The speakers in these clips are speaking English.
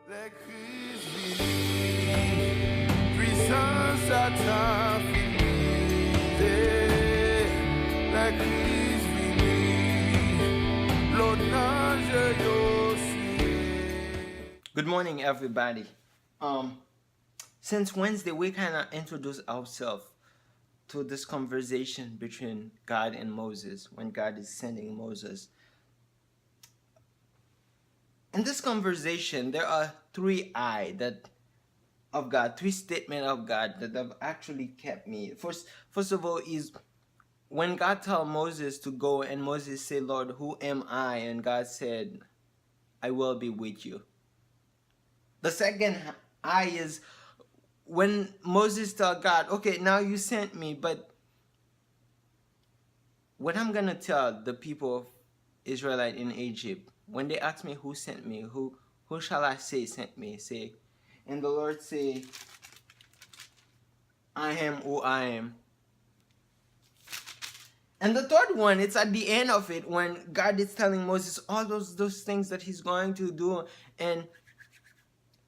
Les crises vinies, puissance à ta finité. Les crises vinies, l'honneur je aussi. Good morning, everybody. Since Wednesday, we kind of introduced ourselves to this conversation between God and Moses when God is sending Moses. In this conversation, there are three I that of God, three statements of God that have actually kept me. First of all, is when God told Moses to go, and Moses said, "Lord, who am I?" And God said, "I will be with you." The second I is when Moses told God, "Okay, now you sent me, but what I'm gonna tell the people of Israelite in Egypt when they ask me who sent me, who shall I say sent me?" Say, and the Lord say, "I am who I am." And the third one, it's at the end of it when God is telling Moses all those things that he's going to do, and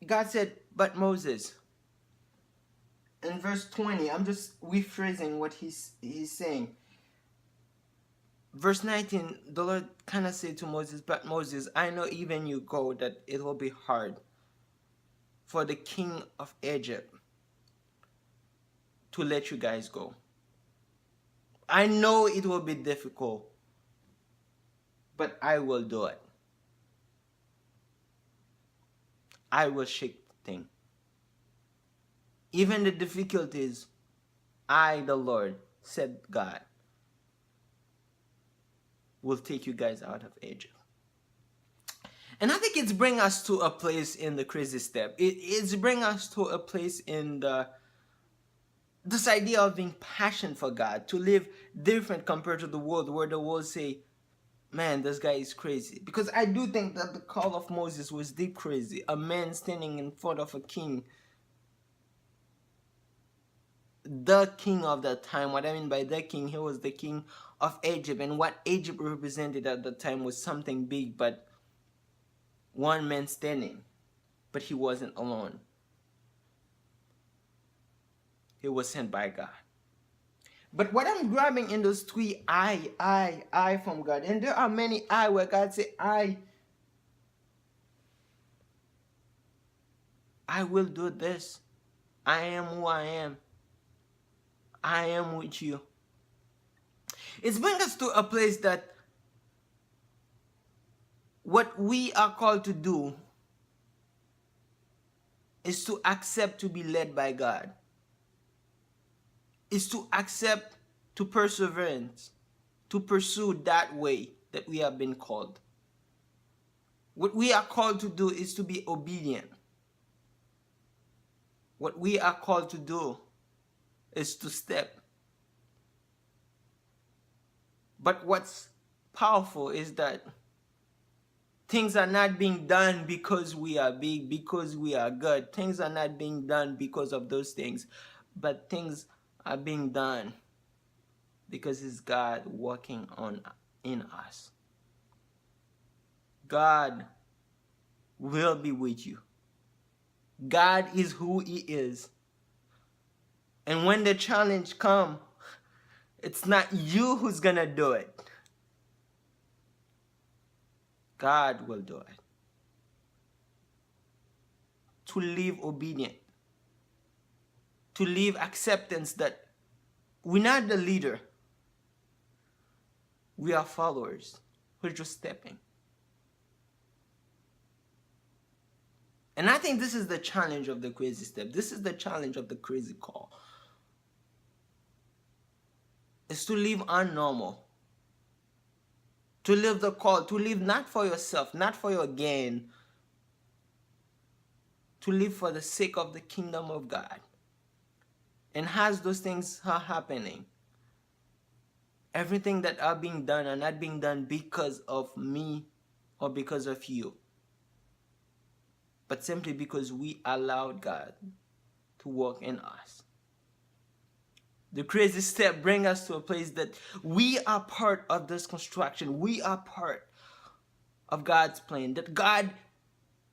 God said, "But Moses," in verse 20, I'm just rephrasing what he's saying. Verse 19, the Lord kind of said to Moses, "But Moses, I know even you go that it will be hard for the king of Egypt to let you guys go. I know it will be difficult, but I will do it. I will shake the thing. Even the difficulties, I, the Lord," said God, "will take you guys out of Egypt." And I think it's bring us to a place in the crazy step. It's bring us to a place in this idea of being passionate for God, to live different compared to the world, where the world say, "Man, this guy is crazy." Because I do think that the call of Moses was deep crazy. A man standing in front of a king, the king of that time. What I mean by the king, he was the king of Egypt, and what Egypt represented at the time was something big, but one man standing, but he wasn't alone. He was sent by God. But what I'm grabbing in those three I from God, and there are many I where God say, I will do this. I am who I am. I am with you. It's bringing us to a place that what we are called to do is to accept to be led by God. Is to accept to perseverance, to pursue that way that we have been called. What we are called to do is to be obedient. What we are called to do is to step. But what's powerful is that things are not being done because we are big, because we are good. Things are not being done because of those things, but things are being done because it's God working in us. God will be with you. God is who He is. And when the challenge comes, it's not you who's gonna do it. God will do it. To live obedient. To live acceptance that we're not the leader. We are followers. We're just stepping. And I think this is the challenge of the crazy step. This is the challenge of the crazy call. Is to live unnormal. To live the call. To live not for yourself, not for your gain. To live for the sake of the kingdom of God. And as those things are happening, everything that are being done are not being done because of me or because of you, but simply because we allowed God to work in us. The crazy step brings us to a place that we are part of this construction. We are part of God's plan. That God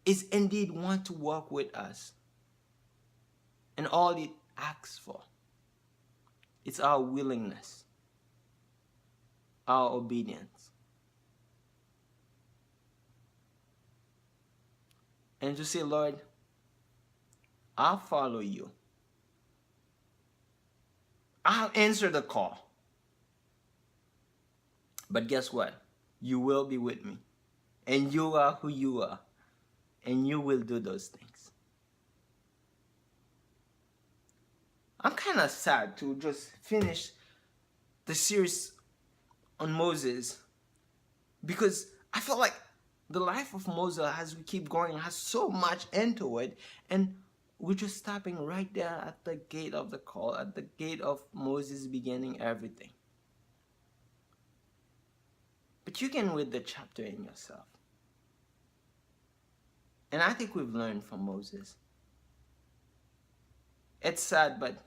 is indeed want to walk with us. And all it asks for is our willingness, our obedience. And to say, Lord, I'll follow you. I'll answer the call. But guess what? You will be with me. And you are who you are. And you will do those things. I'm kind of sad to just finish the series on Moses, because I feel like the life of Moses, as we keep going, has so much into it, and we're just stopping right there at the gate of the call, at the gate of Moses beginning everything. But you can read the chapter in yourself. And I think we've learned from Moses. It's sad, but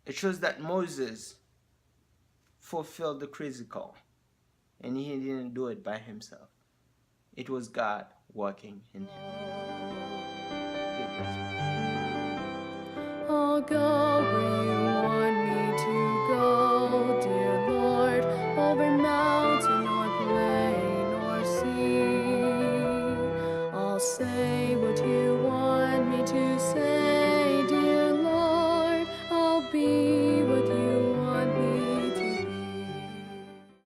it shows that Moses fulfilled the crazy call. And he didn't do it by himself. It was God working in him. I'll go where you want me to go, dear Lord, over mountain or plain or sea. I'll say